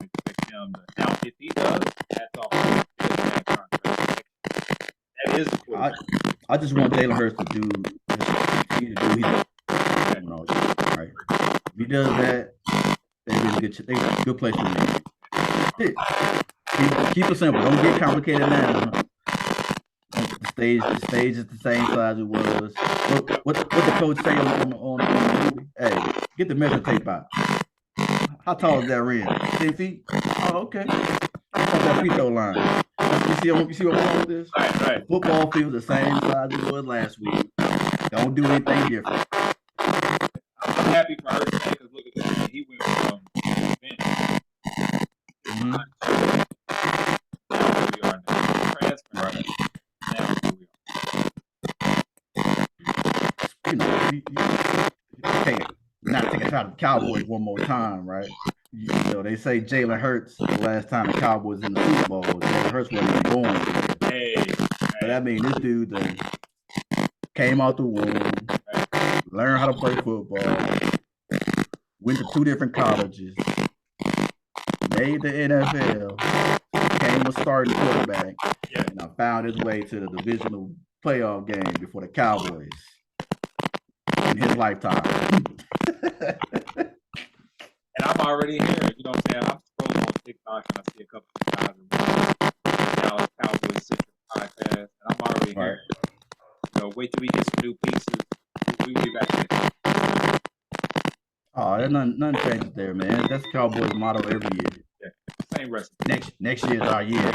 Speaker 1: Expect him to. Now, if he does, that's all. That is the cool.
Speaker 2: I just want Jalen Hurts to do right. If he does that, they're a good place to be. Keep it simple. Don't get complicated now. The stage is the same size it was. What the coach say on the movie? Hey, get the measure tape out. How tall is that rim? 10 feet? Oh, okay. That's that free throw line. You see what we're going with this?
Speaker 1: Right.
Speaker 2: The football field the same size it was last week. Don't do anything different.
Speaker 1: I'm happy for Hurts because look at that. He went from bench. Now we are now. Transfer. Right. Now we are.
Speaker 2: Hey, not take a shot at the Cowboys one more time, right? They say Jalen Hurts the last time the Cowboys in the Super Bowl. Jalen Hurts wasn't even born. But I mean, this dude came out the womb, learned how to play football, went to 2 different colleges, made the NFL, became a starting quarterback, and I found his way to the divisional playoff game before the Cowboys in his lifetime.
Speaker 1: And I'm already here. You know what I'm saying? I'm scrolling on TikTok and I see a couple of guys in Dallas Cowboys podcast, and I'm already here. So wait till we get some new pieces. We'll be back there.
Speaker 2: Oh, there's nothing changes there, man. That's Cowboys motto every year.
Speaker 1: Yeah, same recipe.
Speaker 2: Next year's our year.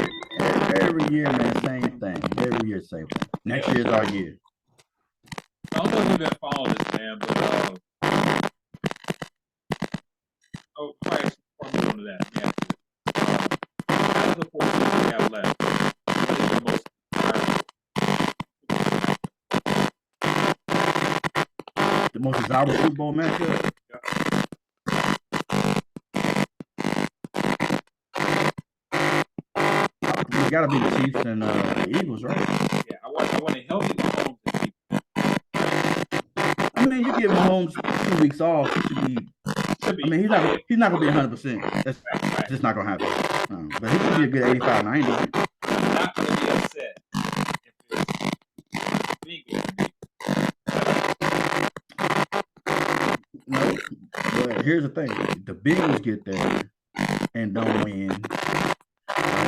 Speaker 2: Every year, man, same thing. Every year, same thing. Next year's our year.
Speaker 1: I don't know if you've been following this, man, but before I move on to that, out of the 4 teams we have left, what is the most
Speaker 2: desirable? The most desirable Super Bowl matchup? It's got to be the Chiefs and the Eagles, right?
Speaker 1: Yeah, I want a healthy Mahomes and Chiefs.
Speaker 2: I mean, you give Mahomes 2 weeks off, he should be. I mean, he's not gonna be 100%. That's just not gonna happen. But he could be a good 85, 90.
Speaker 1: I'm not gonna be upset if it's big.
Speaker 2: No, but here's the thing: the Bengals get there and don't win.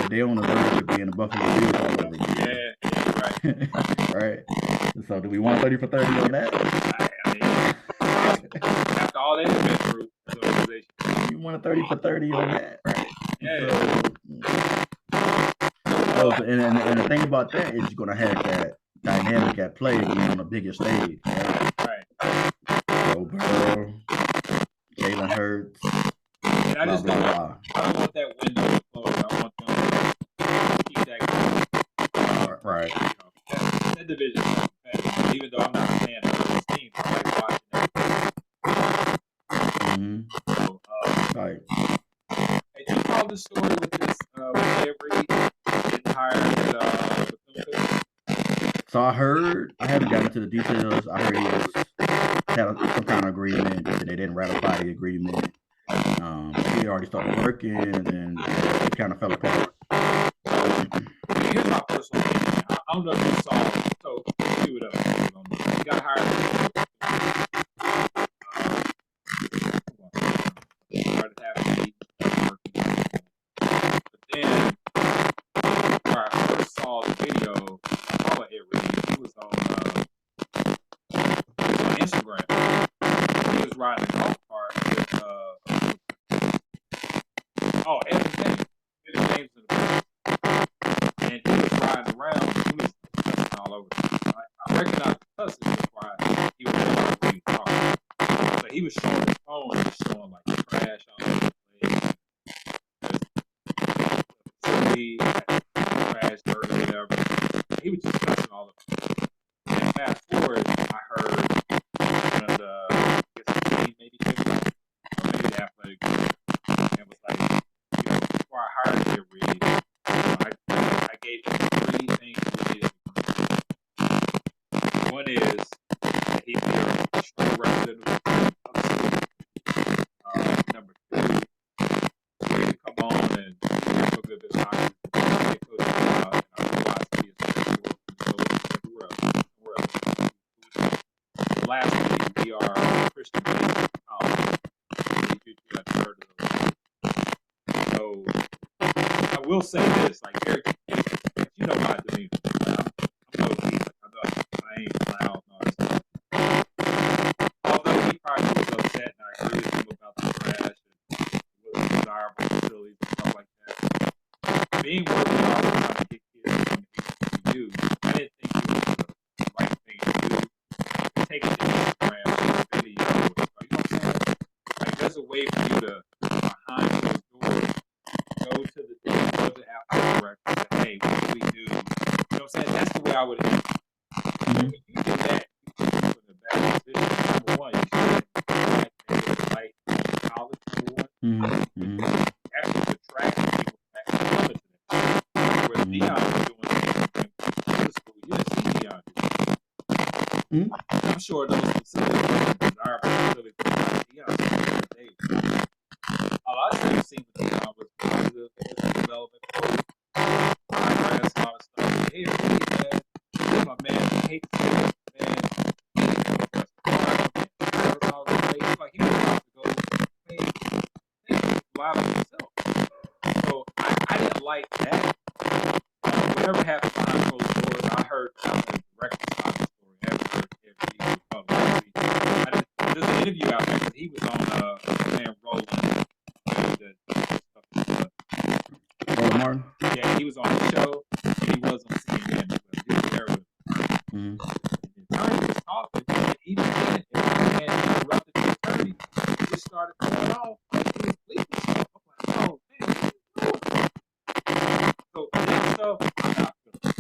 Speaker 2: They on the verge of being the Buffalo Bills all over again.
Speaker 1: Yeah, right.
Speaker 2: Right. So, do we want 30 for 30 on that?
Speaker 1: I mean, after all they've been through,
Speaker 2: you want a 30 for 30 on that, right?
Speaker 1: Yeah.
Speaker 2: And the thing about that is you're gonna have that dynamic at play on a bigger stage, right? Joe Burrow, Jalen Hurts.
Speaker 1: And I just don't want that window to close. I want them to keep that going.
Speaker 2: Right.
Speaker 1: That division is competitive. Even though I'm not a fan of this team, I like watching it. with this with Avery getting hired at the
Speaker 2: So I haven't gotten into the details. I heard he had some kind of agreement, and they didn't ratify the agreement. He already started working, and then it kind of fell apart.
Speaker 1: Here's my personal opinion. I don't know if you saw it. So let's do it up. He got hired. Started having meetings, but then where I first saw the video, I saw it. He was on Instagram. He was riding a golf cart with Evan James. Evan James in the back. And he was riding around. He was all over. I recognized the cussing before he was really talking. So he was showing his phone and showing like trash all over the place. Facility, trash, dirt, or whatever. He was just cussing all over. And fast forward, I heard one of the, I guess the team maybe came out, or maybe the athletic group, and was like, before I hired him, I gave him 3 things he needed to do. One is that he be a strong representative of the school. Number 2, he to come on and look at this hockey, head coach, and I realized he is everywhere else. Lastly, we are Christian-based college. You have heard of those. So I will say this, like Eric, you know my demeanor. I'm no key. I ain't loud and all that stuff. Although he probably was upset, and I agree with him about the trash and what was desirable facilities and stuff like that. Being working all the time to get kids from the HBCU, I didn't think it was the right thing to do. Take it to Instagram, take a video, you know what I'm saying? Like, there's a way for you to, behind those doors, go to the athletic director and say, hey, what do we do? You know what I'm saying? That's the way I would handle it. If you do that, you put in a bad position. Number one, you should like college, number one. Actually, attracting people back to coming to them. Where Dion was doing it in school, you didn't see Dion do it. I'm sure those facilities are desirable facilities for Dion. A lot of things I've seen with Dion was positive development, progress, a lot of stuff. Hey, man, my man, I hate to say this, man. All the way. It's like he was about to go live with himself. So I didn't like that. Whatever happened behind closed doors, I heard the director's side of the story. There's an interview out there because he was on man Roland.
Speaker 2: Roland Martin?
Speaker 1: Yeah, he was on the show. And he was on CNN. He was there with him. Now he was talking, and even then, if the man interrupted the attorney, he just started going off like he was bleeping stuff. I'm like, oh man, so that stuff, I'm not feeling.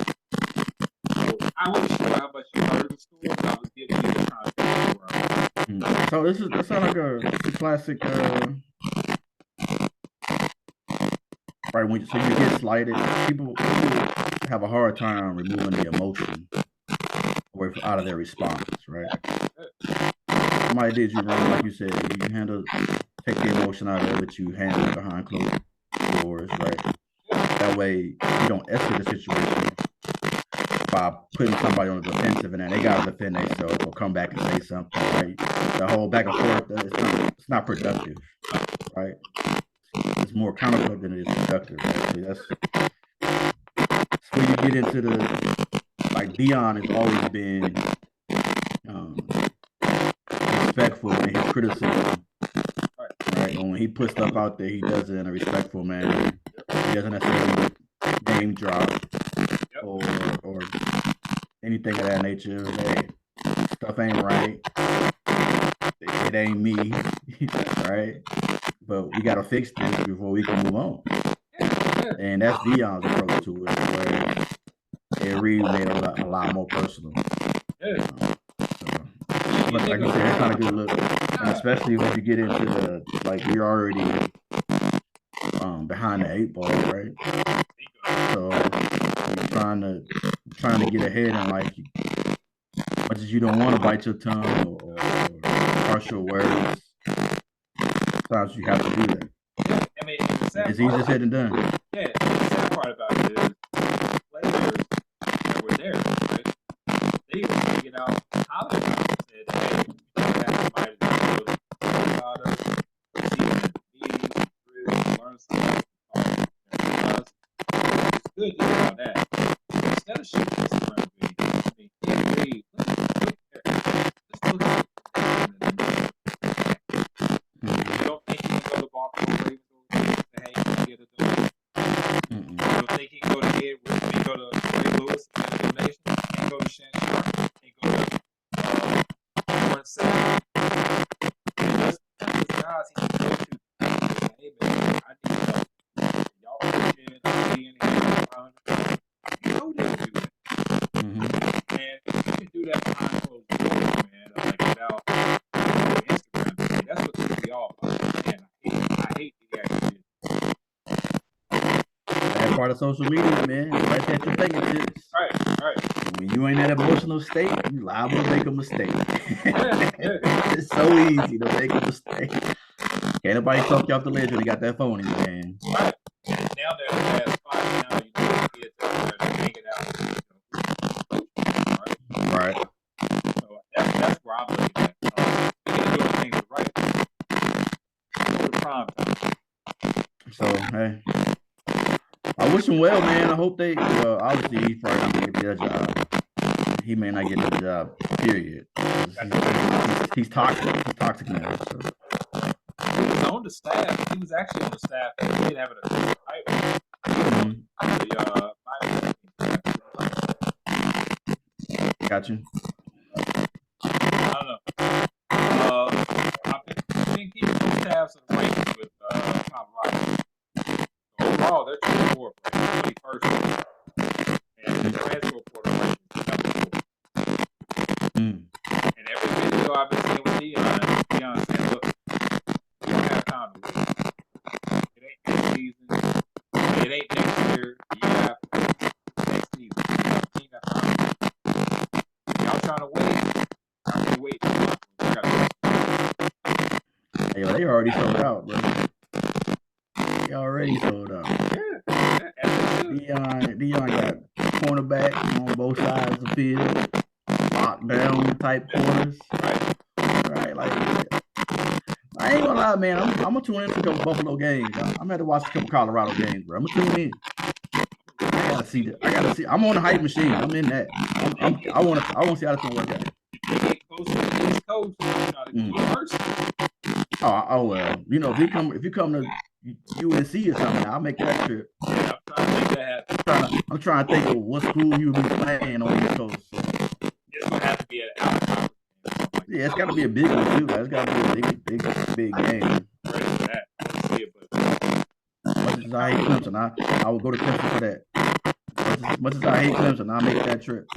Speaker 1: So I wasn't sure how much you heard the story, but I was giving you the context where I was.
Speaker 2: So that sounds like a classic. Right, so you get slighted. People have a hard time removing the emotion out of their responses, right? Somebody did you wrong, like you said, you take the emotion out of it, you handle it behind closed doors, right? That way you don't escalate the situation by putting somebody on the defensive and then they gotta defend themselves or come back and say something, right? The whole back and forth, it's not productive, right? It's more counterproductive than it is productive. Right? So that's where you get into like Dion has always been respectful in his criticism. Right? When he puts stuff out there, he does it in a respectful manner. He doesn't necessarily name drop or anything of that nature. Hey, stuff ain't right. It ain't me, right? But we gotta fix this before we can move on. And that's Dion's approach to it, where it really made a lot more personal. But like you said, it's not a good look, and especially when you get into you're already behind the 8 ball, right? So you're trying to get ahead in life. As much as you don't want to bite your tongue or harsh your words, sometimes you have to do that.
Speaker 1: I mean,
Speaker 2: it's easier said than done.
Speaker 1: Yeah, the sad part about it is players that were there, right? They even figured out how to said, hey, you have somebody that's really about us, receiving meetings, really learn something from us. It's good to do all that. Instead of shooting Instagram videos, I mean, get read. Let's look at it. You don't think you can go to Baltimore Ravens and say, hey, can I get a donation? You don't think he can go to Ed Wood, he go to Ray Lewis and get a donation? He can go to Shan Sharp, he can go to Warren Sapp. That's the guys he can go to. Hey, man, I need help. Y'all push in, I'm being here, 500. You know they can do that. And you can do that behind closed doors, man. Like without Instagram. That's what should be all about. Man, I hate the actually.
Speaker 2: That's part of social media, man. Right at your fingertips.
Speaker 1: Right.
Speaker 2: When you ain't in that emotional state, you liable to make a mistake.
Speaker 1: Yeah.
Speaker 2: It's so easy to make a mistake. Can't nobody talk you off the ledge when you got that phone in your hand.
Speaker 1: Right. Now there's a bad spot. Now you know kids out there hanging out.
Speaker 2: Right.
Speaker 1: So that's where I'm looking at. You're doing things right. Go to prime time.
Speaker 2: So, hey. I wish him well, man. I hope they, obviously, he's probably not going to get that job. He may not get that job, period. He's toxic. He's toxic now. So.
Speaker 1: He was on the staff. He was actually on the staff. He didn't have a title.
Speaker 2: Got you.
Speaker 1: I don't know. I think he was on staff some rankings with Colorado. So overall, they're 24 players, 21st. And the transfer portal rankings is number 4. And every video I've been seeing with Deion saying, look, we don't have time to wait. It ain't this season. It ain't next year. You have next season. You got time. Y'all trying to wait? I'm gonna wait.
Speaker 2: Hey, they already sold out, bro. They already sold out. Deion got cornerback on both sides of the field, lockdown type corners. Right, like I ain't gonna lie, man. I'm gonna tune in for a couple Buffalo games. I'm gonna have to watch a couple Colorado games, bro. I'm gonna tune in. I gotta see that. I gotta see. I'm on the hype machine. I'm in that. I want to see how it's gonna work out. Oh well. You know, if you come to UNC or something, I'll make that trip.
Speaker 1: Yeah, I'm trying to make that happen.
Speaker 2: I'm trying to think of what school you would be playing on the East Coast.
Speaker 1: It's gonna have to be an out.
Speaker 2: Yeah, it's got to be a big one too. It's got to be a big game. Much as I hate Clemson, I will go to Clemson for that. Much as I hate Clemson, I'll make that trip.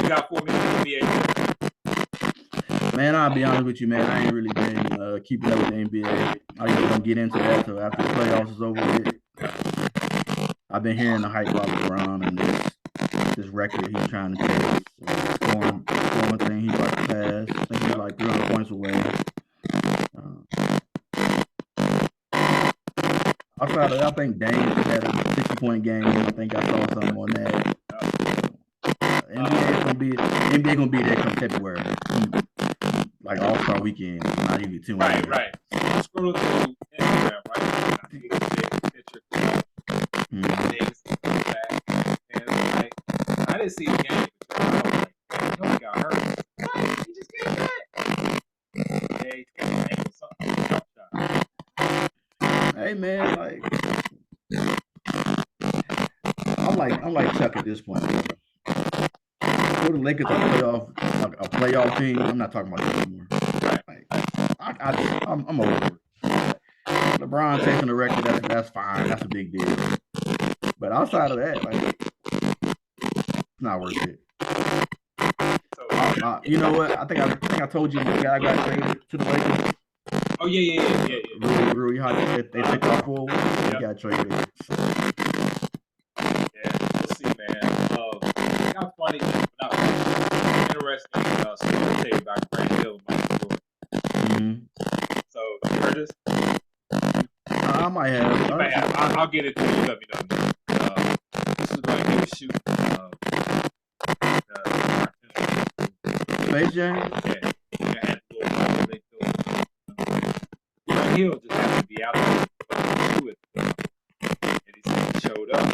Speaker 1: You got 4 minutes to be able.
Speaker 2: Man, I'll be honest with you, man. I ain't really been keeping up with the NBA. I usually don't get into that until after the playoffs is over with. I've been hearing the hype about LeBron and this record he's trying to chase. Scoring thing he's about to pass. I think he's like 300 points away. Outside of that, I think Dame had a 60-point game. I think I saw something on that. NBA gonna be there come February. Like All-Star Weekend, not even too much.
Speaker 1: Right. So scroll through Instagram, right? I see a big picture. Davis back, and it's like I didn't see the game, but I was like, you know, he got hurt. What? He just came back. Yeah, he got his ankle something.
Speaker 2: Hey man, I'm like Chuck at this point. Go to Lakers a playoff team. I'm not talking about that anymore. I'm over it. LeBron taking the record, that's fine. That's a big deal. But outside of that, it's not worth it. You know what? I think I told you the guy got traded to the Lakers.
Speaker 1: Oh yeah.
Speaker 2: Rui Hawkins, they took off for a while. They
Speaker 1: Yep.
Speaker 2: got traded.
Speaker 1: Yeah, we'll see, man. Not funny, not interesting story to tell you about Grant Hill, Mike Jordan. So you heard this?
Speaker 2: I might have.
Speaker 1: You might have. I'll get it to you. Let me know. This is like he was shooting.
Speaker 2: Space Jam?
Speaker 1: Yeah, had a little Grant Hill just happened to be out there to it. And he said he showed up.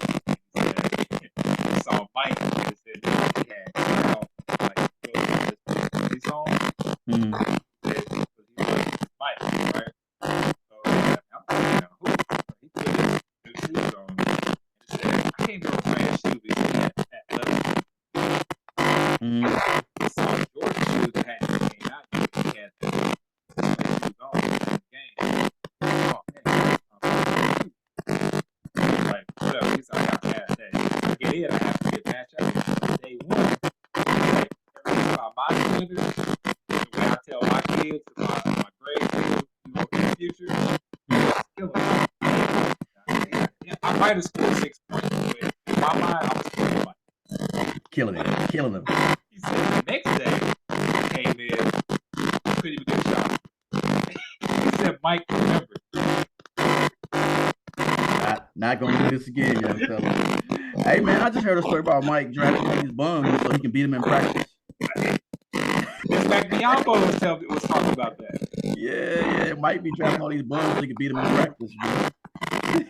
Speaker 1: He saw Mike and he said he had like his song.
Speaker 2: Mm-hmm.
Speaker 1: Mike, right? So I'm thinking, who? He put his new shoes on. And he said, I can't go playing shoes. He said that leather. So Jordan shoes had came out. He had the shoes on in the game. Oh man. Like, whatever. He's like, I got that. I get in. I have to get match up. Day one. Like, everything about my defenders, the way I tell my kids about my grade schools, in the future, it's killing me. I might have scored 6 points, but in my mind, I was scoring like.
Speaker 2: Killing them.
Speaker 1: He said the next day, he came in, couldn't even get a shot. He said, Mike, remember.
Speaker 2: Not gonna do this again, young fella. Hey man, I just heard a story about Mike drafting all these bums so he can beat them in practice.
Speaker 1: It's like Biombo was talking about that.
Speaker 2: Yeah, Mike be drafting all these bums so he can beat them in practice, man.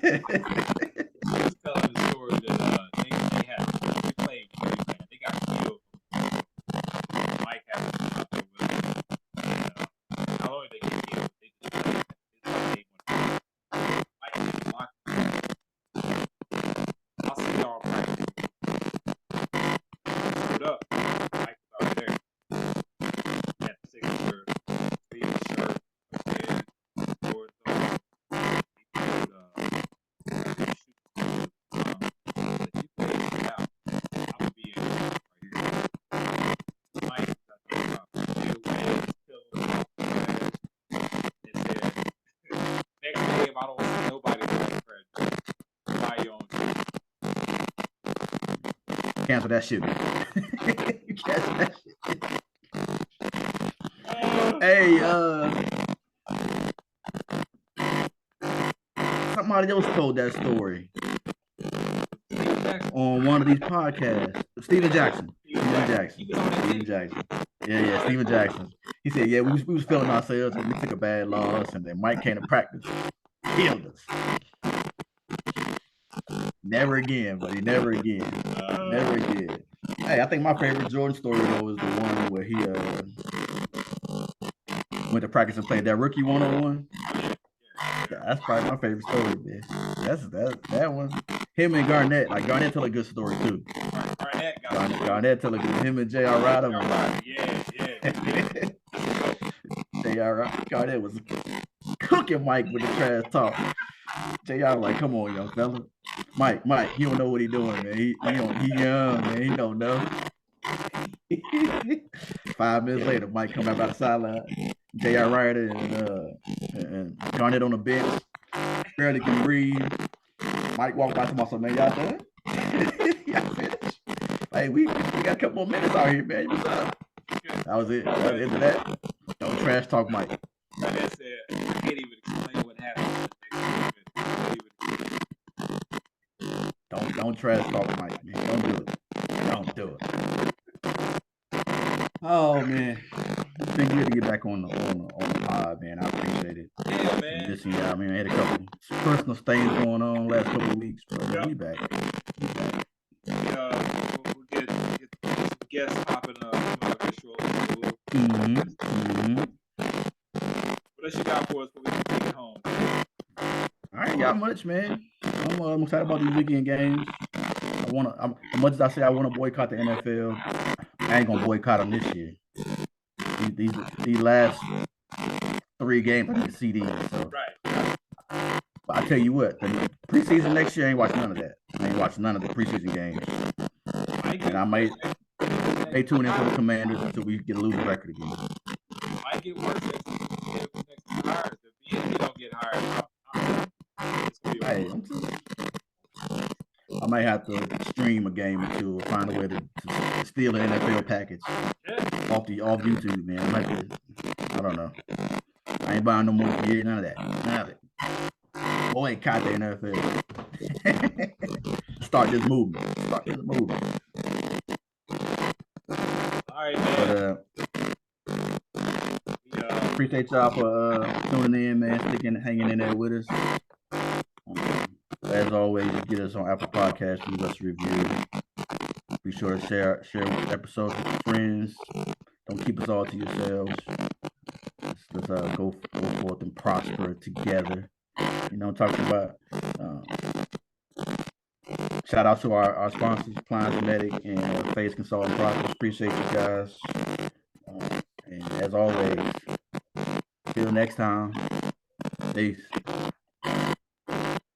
Speaker 1: He was telling the story that they played great, man. They got killed. Mike had to out there with them. Not only they get killed, they just played. It's like they went. Mike was locked. I'll see y'all practice. Showed up. Mike was out there. He had the signature, sleeve shirt, again, board on. He played
Speaker 2: Cancel that shit. Cancel that shit. Hey, somebody else told that story on one of these podcasts. Steven Jackson. Yeah, Steven Jackson. He said, yeah, we was feeling ourselves and we took a bad loss, and then Mike came to practice, killed us. Never again, buddy. Never again. Hey, I think my favorite Jordan story though is the one where he went to practice and played that rookie 1-on-1. That's probably my favorite story, man. That's that one. Him and Garnett, like Garnett tell a good story too. Garnett tell a good. Him and J.R. Ryder.
Speaker 1: Yeah.
Speaker 2: J.R. Garnett was cooking Mike with the trash talk. J.R. like, come on, young fella. Mike, he don't know what he doing, man. He young, man. He don't know. 5 minutes later, Mike come out by the sideline. J.R. Ryder and Garnett on the bench. Barely can breathe. Mike walked by to myself, man, y'all done? Y'all finished? Hey, we got a couple more minutes out here, man. What's up? That was it. That was the end of that. Don't trash talk, Mike.
Speaker 1: Like I said, I can't even explain what happened.
Speaker 2: Don't trash talk, Mike. Man. Don't do it. Oh man, it's been good to get back on the pod, man. I appreciate it.
Speaker 1: Yeah, man.
Speaker 2: Just y'all, man. I had a couple personal things going on last couple of weeks, but we back.
Speaker 1: We'll get some guests popping up. What else you got for us when we get home?
Speaker 2: I ain't got much, man. I'm excited about these weekend games. As much as I say I want to boycott the NFL, I ain't gonna boycott them this year. These last 3 games, I need to see these. So.
Speaker 1: Right.
Speaker 2: But I tell you what, the preseason next year, I ain't watching none of that. I ain't watching none of the preseason games. And I might stay tuned in for the Commanders until we get a losing record again.
Speaker 1: It might get worse if right.
Speaker 2: Hey, I might have to stream a game or two or find a way to steal an NFL package off YouTube, man. I don't know. I ain't buying no more gear, none of that. None of it. Boycott the NFL. Start this movement.
Speaker 1: All right, man.
Speaker 2: But appreciate y'all for tuning in, man. Hanging in there with us. As always, you get us on Apple Podcasts, leave us a review. Be sure to share episodes with your friends. Don't keep us all to yourselves. Let's go forth and prosper together. You know what I'm talking about? Shout out to our sponsors, Appliance Medic and Phase Consulting Process. Appreciate you guys. And as always, till next time, peace.